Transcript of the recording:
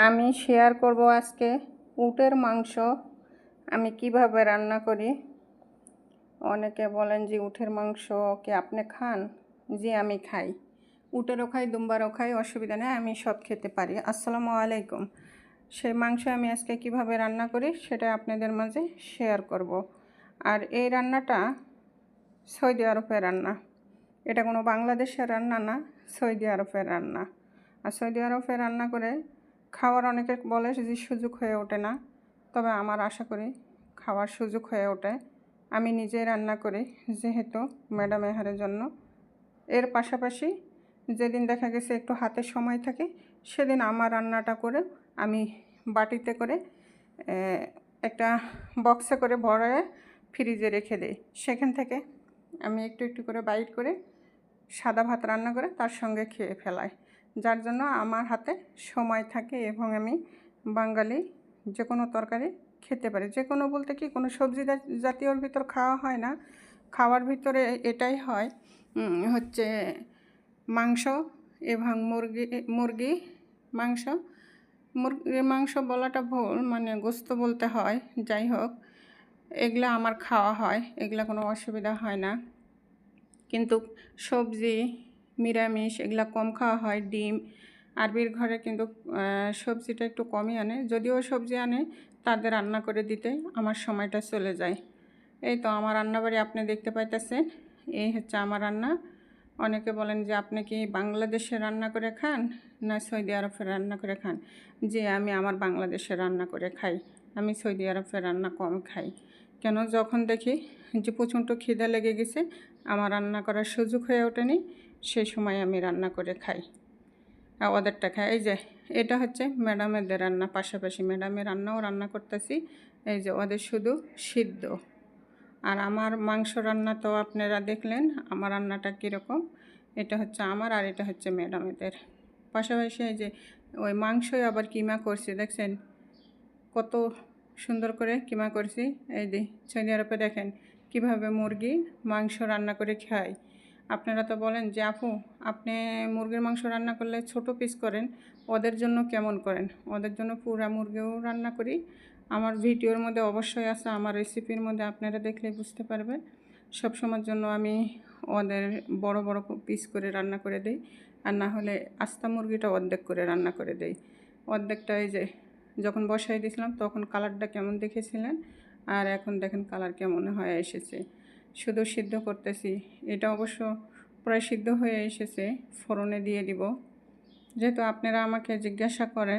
আমি শেয়ার করব আজকে উটের মাংস আমি কিভাবে রান্না করি। অনেকে বলেন যে উটের মাংস কি আপনি খান? জি, আমি খাই। উটেরও খাই, দুম্বারও খাই, অসুবিধা নেই, আমি সব খেতে পারি। আসসালামু আলাইকুম। সেই মাংস আমি আজকে কিভাবে রান্না করি সেটা আপনাদের মাঝে শেয়ার করব। আর এই রান্নাটা সৌদি আরবের রান্না, এটা কোনো বাংলাদেশের রান্না না, সৌদি আরবের রান্না। আর সৌদি আরবে রান্না করে খাওয়ার অনেকে বলে যে সুযোগ হয়ে ওঠে না, তবে আমার আশা করি খাওয়ার সুযোগ হয়ে ওঠে। আমি নিজেই রান্না করি যেহেতু ম্যাডাম এহারের জন্য। এর পাশাপাশি যেদিন দেখা গেছে একটু হাতে সময় থাকে সেদিন আমার রান্নাটা করে আমি বাটিতে করে একটা বক্সে করে ভরে ফ্রিজে রেখে দিই। সেখান থেকে আমি একটু একটু করে বাইট করে সাদা ভাত রান্না করে তার সঙ্গে খেয়ে ফেলাই, যার জন্য আমার হাতে সময় থাকে এবং আমি বাঙালি যে কোনো তরকারি খেতে পারি। যে কোনো বলতে কি কোনো সবজি জাতীয়র ভিতর খাওয়া হয় না, খাওয়ার ভিতরে এটাই হয় হচ্ছে মাংস এবং মুরগি মাংস। মুরগির মাংস বলাটা ভুল, মানে গোস্ত বলতে হয়। যাই হোক, এগুলা আমার খাওয়া হয়, এগুলা কোনো অসুবিধা হয় না। কিন্তু সবজি নিরামিষ এগুলা কম খাওয়া হয়। ডিম, আরবির ঘরে কিন্তু সবজিটা একটু কমই আনে, যদিও সবজি আনে তাদের রান্না করে দিতে আমার সময়টা চলে যায়। এই তো আমার রান্নাবাড়ি আপনি দেখতে পাইতেছেন, এই হচ্ছে আমার রান্না। অনেকে বলেন যে আপনি কি বাংলাদেশে রান্না করে খান না সৌদি আরবের রান্না করে খান? যে আমি আমার বাংলাদেশে রান্না করে খাই, আমি সৌদি আরবের রান্না কম খাই। কেন? যখন দেখি যে প্রচণ্ড খিদে লেগে গেছে, আমার রান্না করার সুযোগ হয়ে ওঠেনি, সেই সময় আমি রান্না করে খাই, ওদেরটা খাই। এই যে এটা হচ্ছে ম্যাডামেদের রান্না, পাশাপাশি ম্যাডামের রান্নাও রান্না করতেছি। এই যে ওদের শুধু সিদ্ধ। আর আমার মাংস রান্না তো আপনারা দেখলেন আমার রান্নাটা কীরকম। এটা হচ্ছে আমার আর এটা হচ্ছে ম্যাডামেদের। পাশাপাশি এই যে ওই মাংসই আবার কিমা করছি, দেখছেন কত সুন্দর করে কিমা করছি। এই যে সৌদি আরবে দেখেন কিভাবে মুরগি মাংস রান্না করে খায়। আপনারা তো বলেন যে আপু আপনি মুরগির মাংস রান্না করলে ছোট পিস করেন, ওদের জন্য কেমন করেন? ওদের জন্য পুরা মুরগিও রান্না করি। আমার ভিডিওর মধ্যে অবশ্যই আছে, আমার রেসিপির মধ্যে আপনারা দেখলে বুঝতে পারবেন। সবসময়ের জন্য আমি ওদের বড় বড় পিস করে রান্না করে দিই, আর না হলে আস্তা মুরগিটা অর্ধেক করে রান্না করে দিই। অর্ধেকটা এই যে যখন বসাই দিয়েছিলাম তখন কালারটা কেমন দেখেছিলেন, আর এখন দেখেন কালার কেমন হয়ে এসেছে। শুধু সিদ্ধ করতেছি, এটা অবশ্য প্রায় সিদ্ধ হয়ে এসেছে, ফোড়নে দিয়ে দিব। যেহেতু আপনারা আমাকে জিজ্ঞাসা করেন